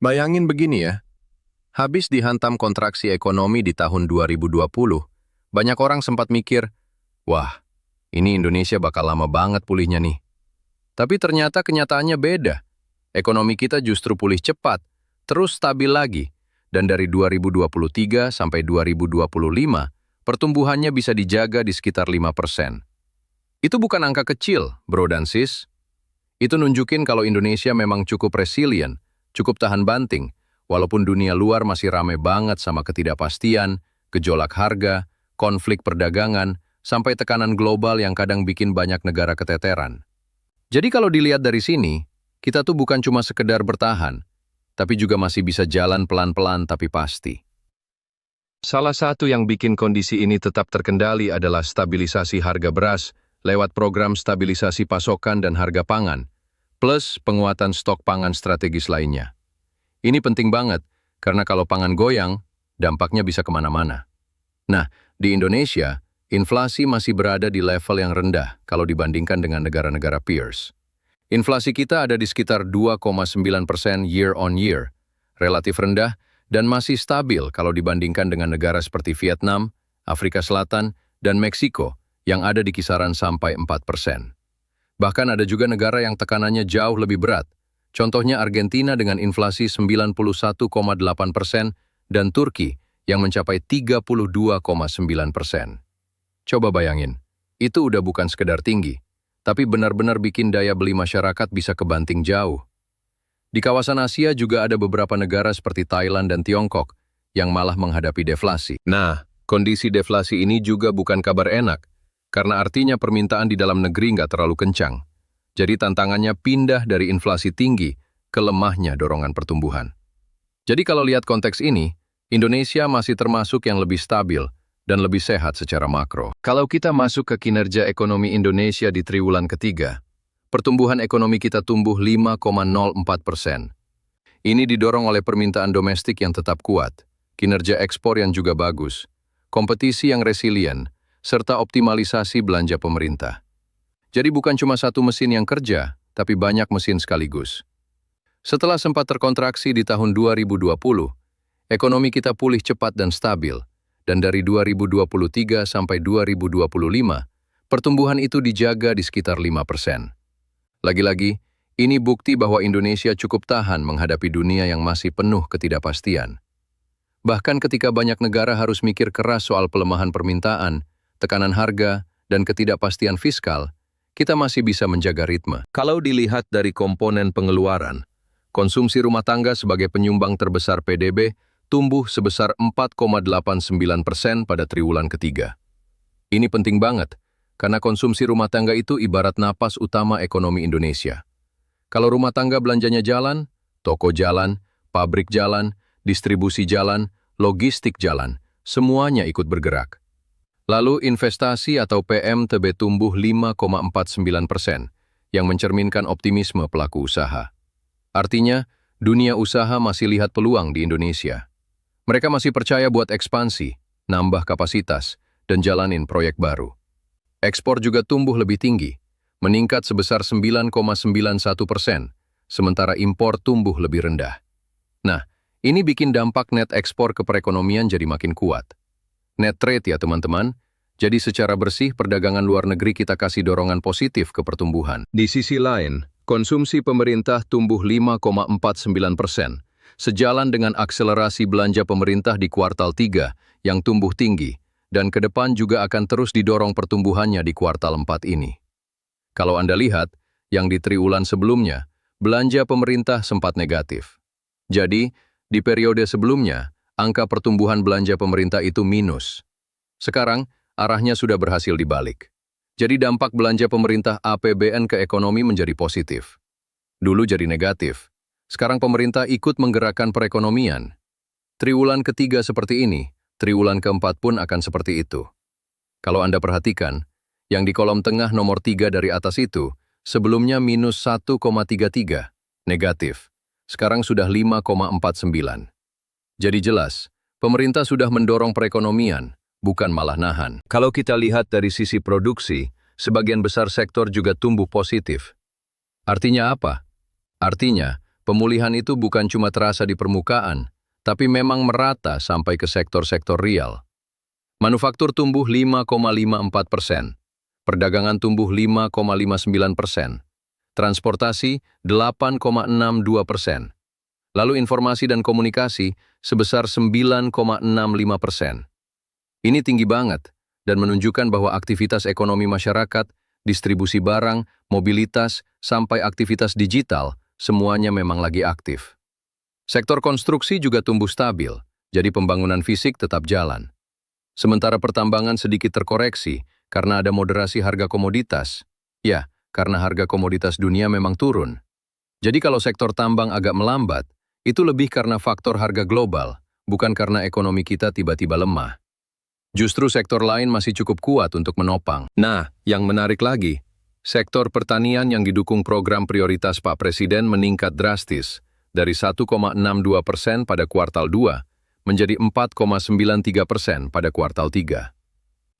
Bayangin begini ya, habis dihantam kontraksi ekonomi di tahun 2020, banyak orang sempat mikir, wah, ini Indonesia bakal lama banget pulihnya nih. Tapi ternyata kenyataannya beda. Ekonomi kita justru pulih cepat, terus stabil lagi. Dan dari 2023 sampai 2025, pertumbuhannya bisa dijaga di sekitar 5%. Itu bukan angka kecil, bro dan sis. Itu nunjukin kalau Indonesia memang cukup resilient, cukup tahan banting, walaupun dunia luar masih rame banget sama ketidakpastian, gejolak harga, konflik perdagangan, sampai tekanan global yang kadang bikin banyak negara keteteran. Jadi kalau dilihat dari sini, kita tuh bukan cuma sekedar bertahan, tapi juga masih bisa jalan pelan-pelan tapi pasti. Salah satu yang bikin kondisi ini tetap terkendali adalah stabilisasi harga beras lewat program stabilisasi pasokan dan harga pangan, plus penguatan stok pangan strategis lainnya. Ini penting banget, karena kalau pangan goyang, dampaknya bisa kemana-mana. Nah, di Indonesia, inflasi masih berada di level yang rendah kalau dibandingkan dengan negara-negara peers. Inflasi kita ada di sekitar 2,9% year on year, relatif rendah dan masih stabil kalau dibandingkan dengan negara seperti Vietnam, Afrika Selatan, dan Meksiko yang ada di kisaran sampai 4%. Bahkan ada juga negara yang tekanannya jauh lebih berat, contohnya Argentina dengan inflasi 91,8% dan Turki yang mencapai 32,9%. Coba bayangin, itu udah bukan sekedar tinggi, tapi benar-benar bikin daya beli masyarakat bisa kebanting jauh. Di kawasan Asia juga ada beberapa negara seperti Thailand dan Tiongkok yang malah menghadapi deflasi. Nah, kondisi deflasi ini juga bukan kabar enak, karena artinya permintaan di dalam negeri nggak terlalu kencang. Jadi tantangannya pindah dari inflasi tinggi ke lemahnya dorongan pertumbuhan. Jadi kalau lihat konteks ini, Indonesia masih termasuk yang lebih stabil dan lebih sehat secara makro. Kalau kita masuk ke kinerja ekonomi Indonesia di triwulan ketiga, pertumbuhan ekonomi kita tumbuh 5,04%. Ini didorong oleh permintaan domestik yang tetap kuat, kinerja ekspor yang juga bagus, kompetisi yang resilient, serta optimalisasi belanja pemerintah. Jadi bukan cuma satu mesin yang kerja, tapi banyak mesin sekaligus. Setelah sempat terkontraksi di tahun 2020, ekonomi kita pulih cepat dan stabil. Dan dari 2023 sampai 2025, pertumbuhan itu dijaga di sekitar 5%. Lagi-lagi, ini bukti bahwa Indonesia cukup tahan menghadapi dunia yang masih penuh ketidakpastian. Bahkan ketika banyak negara harus mikir keras soal pelemahan permintaan, tekanan harga, dan ketidakpastian fiskal, kita masih bisa menjaga ritme. Kalau dilihat dari komponen pengeluaran, konsumsi rumah tangga sebagai penyumbang terbesar PDB tumbuh sebesar 4,89% pada triwulan ketiga. Ini penting banget, karena konsumsi rumah tangga itu ibarat napas utama ekonomi Indonesia. Kalau rumah tangga belanjanya jalan, toko jalan, pabrik jalan, distribusi jalan, logistik jalan, semuanya ikut bergerak. Lalu investasi atau PMTB tumbuh 5,49%, yang mencerminkan optimisme pelaku usaha. Artinya, dunia usaha masih lihat peluang di Indonesia. Mereka masih percaya buat ekspansi, nambah kapasitas, dan jalanin proyek baru. Ekspor juga tumbuh lebih tinggi, meningkat sebesar 9,91%, sementara impor tumbuh lebih rendah. Nah, ini bikin dampak net ekspor ke perekonomian jadi makin kuat. Net trade ya teman-teman, jadi secara bersih perdagangan luar negeri kita kasih dorongan positif ke pertumbuhan. Di sisi lain, konsumsi pemerintah tumbuh 5,49%, sejalan dengan akselerasi belanja pemerintah di kuartal 3 yang tumbuh tinggi, dan ke depan juga akan terus didorong pertumbuhannya di kuartal 4 ini. Kalau Anda lihat, yang di triwulan sebelumnya, belanja pemerintah sempat negatif. Jadi, di periode sebelumnya, angka pertumbuhan belanja pemerintah itu minus. Sekarang, arahnya sudah berhasil dibalik. Jadi dampak belanja pemerintah APBN ke ekonomi menjadi positif. Dulu jadi negatif. Sekarang pemerintah ikut menggerakkan perekonomian. Triwulan ketiga seperti ini, triwulan keempat pun akan seperti itu. Kalau Anda perhatikan, yang di kolom tengah nomor 3 dari atas itu, sebelumnya minus 1,33, negatif. Sekarang sudah 5,49. Jadi jelas, pemerintah sudah mendorong perekonomian, bukan malah nahan. Kalau kita lihat dari sisi produksi, sebagian besar sektor juga tumbuh positif. Artinya apa? Artinya, pemulihan itu bukan cuma terasa di permukaan, tapi memang merata sampai ke sektor-sektor real. Manufaktur tumbuh 5,54%, perdagangan tumbuh 5,59%, transportasi 8,62%, lalu informasi dan komunikasi sebesar 9,65%. Ini tinggi banget dan menunjukkan bahwa aktivitas ekonomi masyarakat, distribusi barang, mobilitas, sampai aktivitas digital, semuanya memang lagi aktif. Sektor konstruksi juga tumbuh stabil, jadi pembangunan fisik tetap jalan. Sementara pertambangan sedikit terkoreksi karena ada moderasi harga komoditas. Ya, karena harga komoditas dunia memang turun. Jadi kalau sektor tambang agak melambat, itu lebih karena faktor harga global, bukan karena ekonomi kita tiba-tiba lemah. Justru sektor lain masih cukup kuat untuk menopang. Nah, yang menarik lagi, sektor pertanian yang didukung program prioritas Pak Presiden meningkat drastis dari 1,62% pada kuartal 2 menjadi 4,93% pada kuartal 3.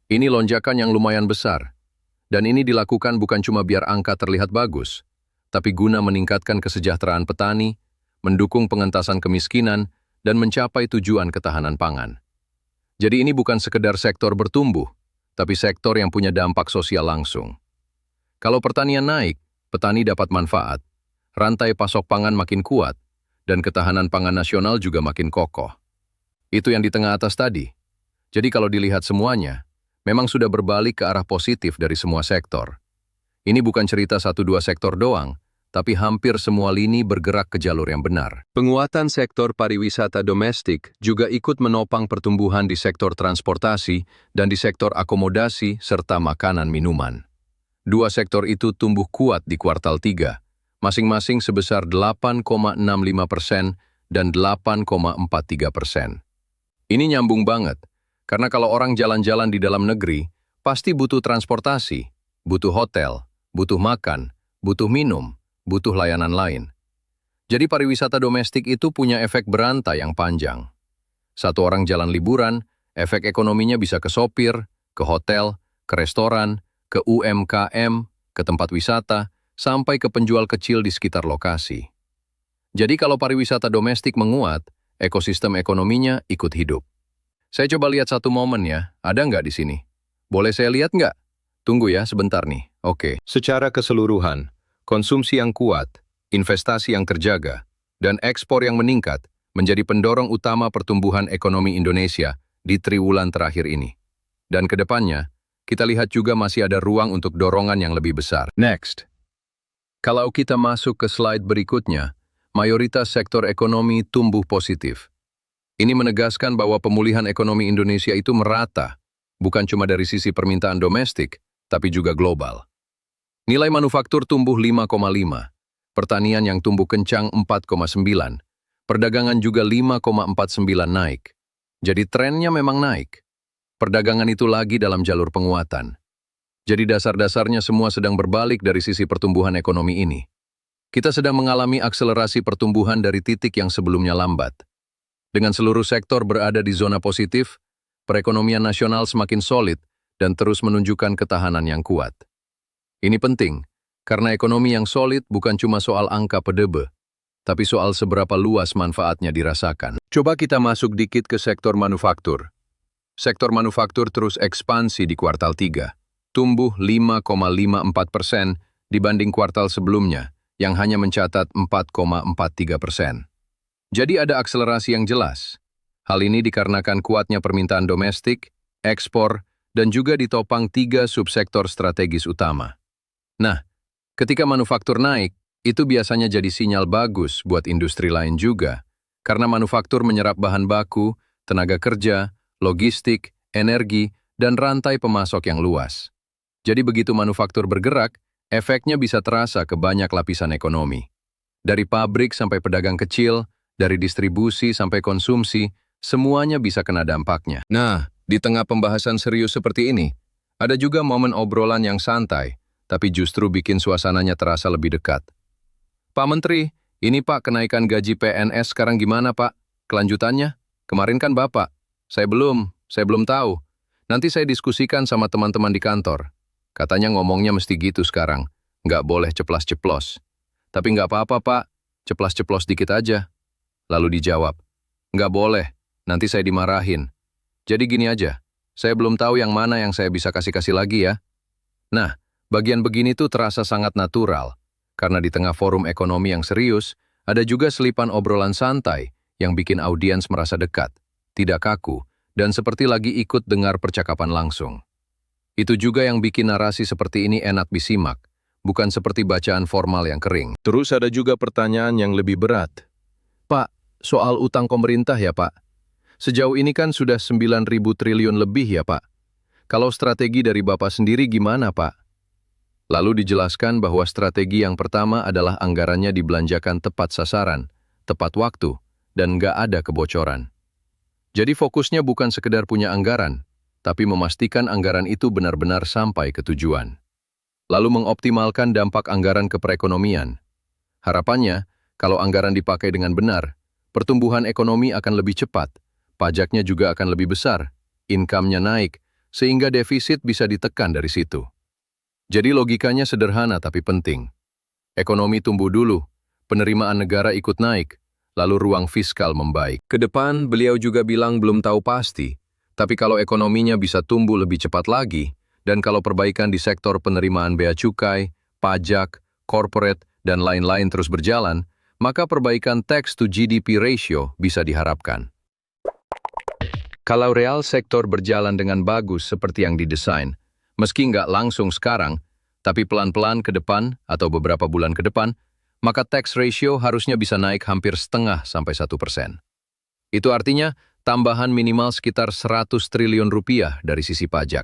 Ini lonjakan yang lumayan besar, dan ini dilakukan bukan cuma biar angka terlihat bagus, tapi guna meningkatkan kesejahteraan petani, mendukung pengentasan kemiskinan, dan mencapai tujuan ketahanan pangan. Jadi ini bukan sekedar sektor bertumbuh, tapi sektor yang punya dampak sosial langsung. Kalau pertanian naik, petani dapat manfaat, rantai pasok pangan makin kuat, dan ketahanan pangan nasional juga makin kokoh. Itu yang di tengah atas tadi. Jadi kalau dilihat semuanya, memang sudah berbalik ke arah positif dari semua sektor. Ini bukan cerita 1-2 sektor doang, tapi hampir semua lini bergerak ke jalur yang benar. Penguatan sektor pariwisata domestik juga ikut menopang pertumbuhan di sektor transportasi dan di sektor akomodasi serta makanan minuman. Dua sektor itu tumbuh kuat di kuartal 3, masing-masing sebesar 8,65% dan 8,43%. Ini nyambung banget, karena kalau orang jalan-jalan di dalam negeri, pasti butuh transportasi, butuh hotel, butuh makan, butuh minum, butuh layanan lain. Jadi pariwisata domestik itu punya efek berantai yang panjang. Satu orang jalan liburan, efek ekonominya bisa ke sopir, ke hotel, ke restoran, ke UMKM, ke tempat wisata, sampai ke penjual kecil di sekitar lokasi. Jadi kalau pariwisata domestik menguat, ekosistem ekonominya ikut hidup. Saya coba lihat satu momen ya, ada nggak di sini? Boleh saya lihat nggak? Tunggu ya, sebentar nih. Oke. Secara keseluruhan, konsumsi yang kuat, investasi yang terjaga, dan ekspor yang meningkat menjadi pendorong utama pertumbuhan ekonomi Indonesia di triwulan terakhir ini. Dan ke depannya, kita lihat juga masih ada ruang untuk dorongan yang lebih besar. Next. Kalau kita masuk ke slide berikutnya, mayoritas sektor ekonomi tumbuh positif. Ini menegaskan bahwa pemulihan ekonomi Indonesia itu merata, bukan cuma dari sisi permintaan domestik, tapi juga global. Nilai manufaktur tumbuh 5,5, pertanian yang tumbuh kencang 4,9, perdagangan juga 5,49 naik. Jadi trennya memang naik. Perdagangan itu lagi dalam jalur penguatan. Jadi dasar-dasarnya semua sedang berbalik dari sisi pertumbuhan ekonomi ini. Kita sedang mengalami akselerasi pertumbuhan dari titik yang sebelumnya lambat. Dengan seluruh sektor berada di zona positif, perekonomian nasional semakin solid dan terus menunjukkan ketahanan yang kuat. Ini penting, karena ekonomi yang solid bukan cuma soal angka PDB, tapi soal seberapa luas manfaatnya dirasakan. Coba kita masuk dikit ke sektor manufaktur. Sektor manufaktur terus ekspansi di kuartal 3, tumbuh 5,54% dibanding kuartal sebelumnya, yang hanya mencatat 4,43%. Jadi ada akselerasi yang jelas. Hal ini dikarenakan kuatnya permintaan domestik, ekspor, dan juga ditopang 3 subsektor strategis utama. Nah, ketika manufaktur naik, itu biasanya jadi sinyal bagus buat industri lain juga, karena manufaktur menyerap bahan baku, tenaga kerja, logistik, energi, dan rantai pemasok yang luas. Jadi begitu manufaktur bergerak, efeknya bisa terasa ke banyak lapisan ekonomi. Dari pabrik sampai pedagang kecil, dari distribusi sampai konsumsi, semuanya bisa kena dampaknya. Nah, di tengah pembahasan serius seperti ini, ada juga momen obrolan yang santai, tapi justru bikin suasananya terasa lebih dekat. Pak Menteri, ini Pak kenaikan gaji PNS sekarang gimana Pak? Kelanjutannya? Kemarin kan Bapak. Saya belum tahu. Nanti saya diskusikan sama teman-teman di kantor. Katanya ngomongnya mesti gitu sekarang, nggak boleh ceplas-ceplos. Tapi nggak apa-apa Pak, Ceplas-ceplos dikit aja. Lalu dijawab, nggak boleh, nanti saya dimarahin. Jadi gini aja, saya belum tahu yang mana yang saya bisa kasih-kasih lagi ya. Nah, bagian begini tuh terasa sangat natural, karena di tengah forum ekonomi yang serius, ada juga selipan obrolan santai yang bikin audiens merasa dekat, tidak kaku, dan seperti lagi ikut dengar percakapan langsung. Itu juga yang bikin narasi seperti ini enak disimak, bukan seperti bacaan formal yang kering. Terus ada juga pertanyaan yang lebih berat. Pak, soal utang pemerintah ya Pak. Sejauh ini kan sudah 9.000 triliun lebih ya Pak. Kalau strategi dari Bapak sendiri gimana Pak? Lalu dijelaskan bahwa strategi yang pertama adalah anggarannya dibelanjakan tepat sasaran, tepat waktu, dan nggak ada kebocoran. Jadi fokusnya bukan sekedar punya anggaran, tapi memastikan anggaran itu benar-benar sampai ke tujuan. Lalu mengoptimalkan dampak anggaran ke perekonomian. Harapannya, kalau anggaran dipakai dengan benar, pertumbuhan ekonomi akan lebih cepat, pajaknya juga akan lebih besar, income-nya naik, sehingga defisit bisa ditekan dari situ. Jadi logikanya sederhana tapi penting. Ekonomi tumbuh dulu, penerimaan negara ikut naik, lalu ruang fiskal membaik. Ke depan, beliau juga bilang belum tahu pasti, tapi kalau ekonominya bisa tumbuh lebih cepat lagi, dan kalau perbaikan di sektor penerimaan bea cukai, pajak, corporate, dan lain-lain terus berjalan, maka perbaikan tax to GDP ratio bisa diharapkan. Kalau real sektor berjalan dengan bagus seperti yang didesain, meski nggak langsung sekarang, tapi pelan-pelan ke depan atau beberapa bulan ke depan, maka tax ratio harusnya bisa naik hampir 0,5–1%. Itu artinya tambahan minimal sekitar 100 triliun rupiah dari sisi pajak.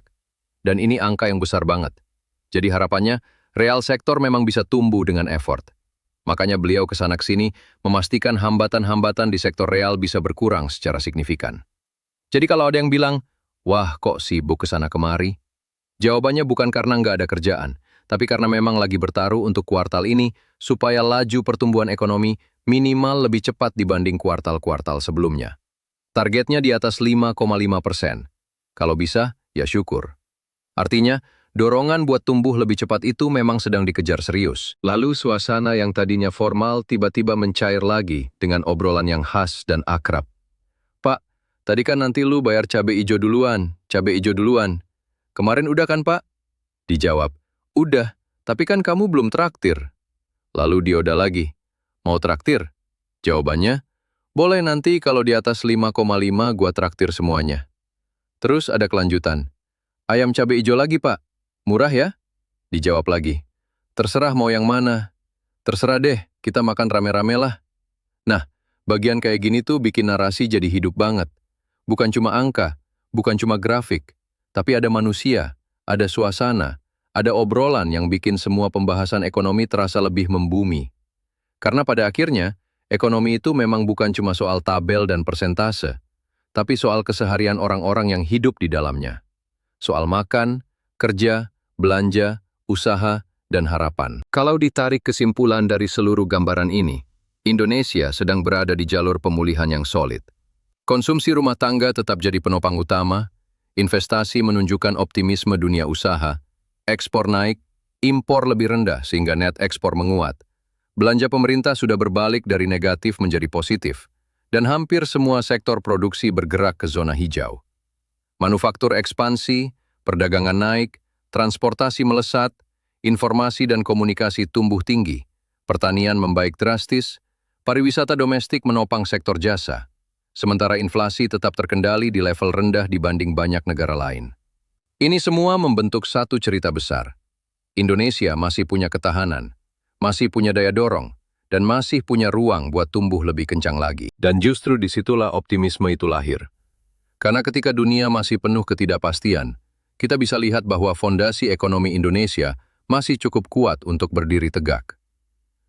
Dan ini angka yang besar banget. Jadi harapannya, real sektor memang bisa tumbuh dengan effort. Makanya beliau kesana-kesini memastikan hambatan-hambatan di sektor real bisa berkurang secara signifikan. Jadi kalau ada yang bilang, wah kok sibuk kesana-kemari? Jawabannya bukan karena nggak ada kerjaan, tapi karena memang lagi bertaruh untuk kuartal ini supaya laju pertumbuhan ekonomi minimal lebih cepat dibanding kuartal-kuartal sebelumnya. Targetnya di atas 5,5%. Kalau bisa, ya syukur. Artinya, dorongan buat tumbuh lebih cepat itu memang sedang dikejar serius. Lalu suasana yang tadinya formal tiba-tiba mencair lagi dengan obrolan yang khas dan akrab. Pak, tadi kan nanti lu bayar cabai ijo duluan, cabai ijo duluan. Kemarin udah kan Pak? Dijawab, udah, tapi kan kamu belum traktir. Lalu dioda lagi, mau traktir? Jawabannya, boleh nanti kalau di atas 5,5 gua traktir semuanya. Terus ada kelanjutan. Ayam cabai ijo lagi Pak, murah ya? Dijawab lagi. Terserah mau yang mana. Terserah deh, kita makan rame-rame lah. Nah, bagian kayak gini tuh bikin narasi jadi hidup banget. Bukan cuma angka, bukan cuma grafik, tapi ada manusia, ada suasana, ada obrolan yang bikin semua pembahasan ekonomi terasa lebih membumi. Karena pada akhirnya, ekonomi itu memang bukan cuma soal tabel dan persentase, tapi soal keseharian orang-orang yang hidup di dalamnya. Soal makan, kerja, belanja, usaha, dan harapan. Kalau ditarik kesimpulan dari seluruh gambaran ini, Indonesia sedang berada di jalur pemulihan yang solid. Konsumsi rumah tangga tetap jadi penopang utama, investasi menunjukkan optimisme dunia usaha, ekspor naik, impor lebih rendah sehingga net ekspor menguat. Belanja pemerintah sudah berbalik dari negatif menjadi positif, dan hampir semua sektor produksi bergerak ke zona hijau. Manufaktur ekspansi, perdagangan naik, transportasi melesat, informasi dan komunikasi tumbuh tinggi, pertanian membaik drastis, pariwisata domestik menopang sektor jasa, sementara inflasi tetap terkendali di level rendah dibanding banyak negara lain. Ini semua membentuk satu cerita besar. Indonesia masih punya ketahanan, masih punya daya dorong, dan masih punya ruang buat tumbuh lebih kencang lagi. Dan justru disitulah optimisme itu lahir. Karena ketika dunia masih penuh ketidakpastian, kita bisa lihat bahwa fondasi ekonomi Indonesia masih cukup kuat untuk berdiri tegak.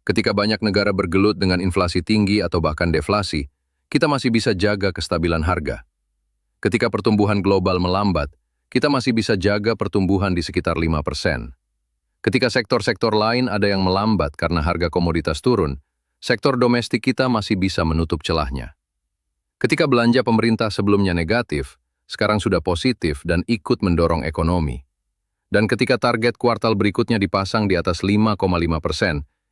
Ketika banyak negara bergelut dengan inflasi tinggi atau bahkan deflasi, kita masih bisa jaga kestabilan harga. Ketika pertumbuhan global melambat, kita masih bisa jaga pertumbuhan di sekitar 5%. Ketika sektor-sektor lain ada yang melambat karena harga komoditas turun, sektor domestik kita masih bisa menutup celahnya. Ketika belanja pemerintah sebelumnya negatif, sekarang sudah positif dan ikut mendorong ekonomi. Dan ketika target kuartal berikutnya dipasang di atas 5,5%,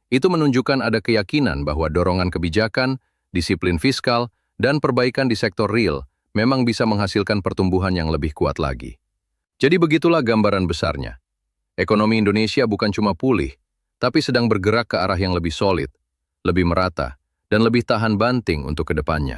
Itu menunjukkan ada keyakinan bahwa dorongan kebijakan, disiplin fiskal, dan perbaikan di sektor real memang bisa menghasilkan pertumbuhan yang lebih kuat lagi. Jadi begitulah gambaran besarnya. Ekonomi Indonesia bukan cuma pulih, tapi sedang bergerak ke arah yang lebih solid, lebih merata, dan lebih tahan banting untuk ke depannya.